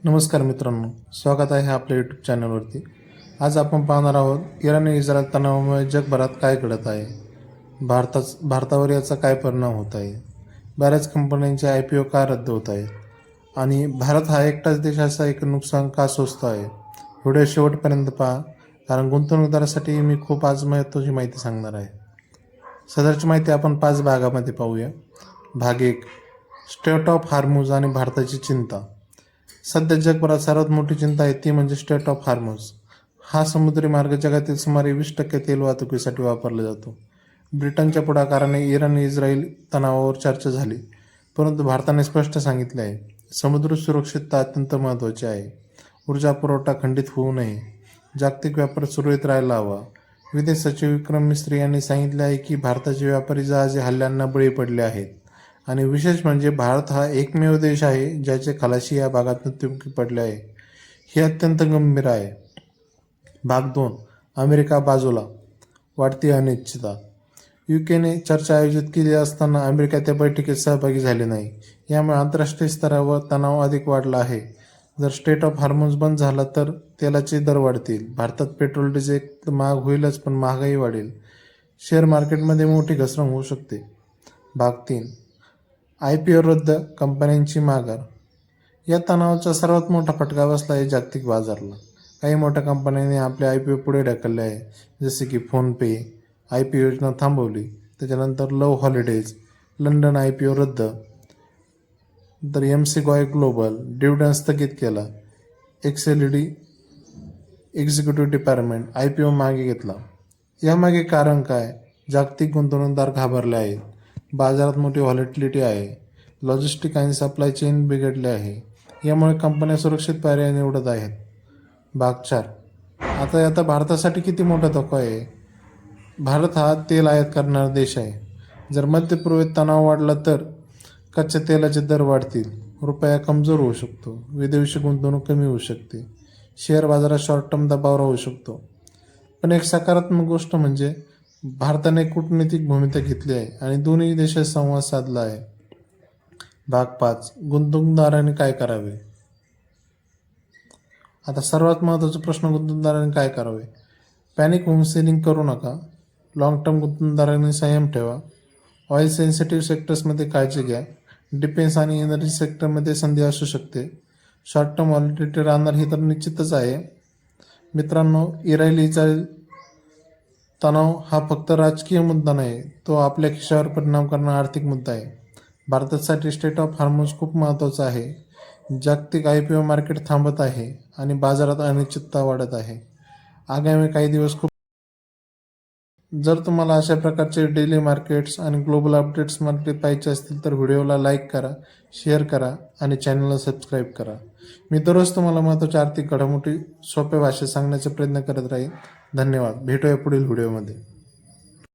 नमस्कार मित्रांनो, स्वागत आहे आपल्या यूट्यूब चॅनलवरती. आज आपण पाहणार आहोत इराण इस्रायल तणावामुळे जगभरात काय घडत आहे, भारतावर याचा काय परिणाम होत आहे, बऱ्याच कंपन्यांचे IPO का रद्द होत आहेत आणि भारत हा एकटाच देश असा एक नुकसान का सोसतो आहे. व्हिडिओ शेवटपर्यंत पहा, कारण गुंतवणूकदारासाठी मी खूप आज महत्त्वाची माहिती सांगणार आहे. सदरची माहिती आपण 5 भागामध्ये पाहूया. भाग 1, स्ट्रेट ऑफ हॉर्मुझ आणि भारताची चिंता. सध्या जगभरात सर्वात मोठी चिंता आहे ती म्हणजे स्ट्रेट ऑफ हॉर्मुझ. हा समुद्री मार्ग जगातील सुमारे 20% तेल वाहतुकीसाठी वापरला जातो. ब्रिटनच्या पुढाकाराने इराण इस्रायल तणावावर चर्चा झाली, परंतु भारताने स्पष्ट सांगितले आहे, समुद्र सुरक्षितता अत्यंत महत्त्वाची आहे. ऊर्जा पुरवठा खंडित होऊ नये, जागतिक व्यापार सुरळीत राहायला हवा. विदेश सचिव विक्रम मिस्त्री यांनी सांगितले आहे की भारताचे व्यापारी जहाजे हल्ल्यांना बळी पडले आहेत आणि विशेष म्हणजे भारत हा एकमेव देश आहे ज्याचे खलाशी या भागात मृत्युमुखी पडले आहे. हे अत्यंत गंभीर आहे. भाग 2, अमेरिका बाजूला, वाढती अनिश्चितता. UKने चर्चा आयोजित केली असताना अमेरिका त्या बैठकीत सहभागी झाले नाही. यामुळे आंतरराष्ट्रीय स्तरावर तणाव अधिक वाढला आहे. जर स्ट्रेट ऑफ हॉर्मुझ बंद झाला तर तेलाचे दर वाढतील. भारतात पेट्रोल डिझेल महाग होईलच, पण महागाई वाढेल. शेअर मार्केटमध्ये मोठी घसरण होऊ शकते. भाग 3, IPO रद्द, कंपन्यांची माघार. या तणावाचा सर्वात मोठा फटका बसला आहे जागतिक बाजाराला. काही मोठ्या कंपन्यांनी आपले IPO पुढे ढकलले आहे, जसे की फोनपे IPO योजना थांबवली. त्याच्यानंतर लव्ह हॉलिडेज, लंडन IPO रद्द. तर MC ग्लोबल डिव्हिडंड स्थगित केला. XLED एक्झिक्युटिव्ह डिपार्टमेंट IPO मागे घेतला. यामागे कारण काय? जागतिक गुंतवणूकदार घाबरले आहेत. बाजारात मोठी व्हॉलेटिलिटी आहे. लॉजिस्टिक आणि सप्लाय चेन बिघडले आहे. यामुळे कंपन्या सुरक्षित पर्याय निवडत आहेत. भाग 4, आता भारतासाठी किती मोठा धोका आहे. भारत हा तेल आयात करणारा देश आहे. जर मध्य पूर्वेत तणाव वाढला तर कच्च्या तेलाचे दर वाढतील, रुपया कमजोर होऊ शकतो, विदेशी गुंतवणूक कमी होऊ शकते, शेअर बाजारात शॉर्ट टर्म दबाव राहू शकतो. पण एक सकारात्मक गोष्ट म्हणजे भारताने कूटनीतिक भूमिका घेतली आहे आणि दोन्ही देशात संवाद साधला आहे. भाग 5, गुंतवणूकदारांनी काय करावे. आता सर्वात महत्त्वाचा प्रश्न, गुंतवणूकदारांनी काय करावे. पॅनिक होऊन सेलिंग करू नका. लॉंग टर्म गुंतवणूकदारांनी संयम ठेवा. ऑइल सेन्सिटिव्ह सेक्टर्समध्ये काळजी घ्या. डिफेन्स आणि एनर्जी सेक्टरमध्ये संधी असू शकते. शॉर्ट टर्म व्हॉलिटिलिटी राहणार ही तर निश्चितच आहे. मित्रांनो, इस्रायल इस्रायल तणाव हा फक्त राजकीय मुद्दा नाही, तो आपल्या खिशावर परिणाम करणारा आर्थिक मुद्दा आहे. भारतासाठी स्ट्रेट ऑफ हॉर्मुझ खूप महत्त्वाचा आहे. जागतिक IPO मार्केट थांबत आहे आणि बाजारात अनिश्चितता वाढत आहे. आगामी काही दिवस खूप. जर तुम्हाला अशा प्रकारचे डेली मार्केट्स आणि ग्लोबल अपडेट्स मार्केट पाहिजे असतील तर व्हिडिओला लाईक करा, शेअर करा आणि चॅनलला सबस्क्राईब करा. मी दररोज तुम्हाला महत्त्वाच्या आर्थिक घडामोडी सोप्या भाषेत सांगण्याचा प्रयत्न करत राहीन. धन्यवाद. भेटूया पुढील व्हिडिओमध्ये.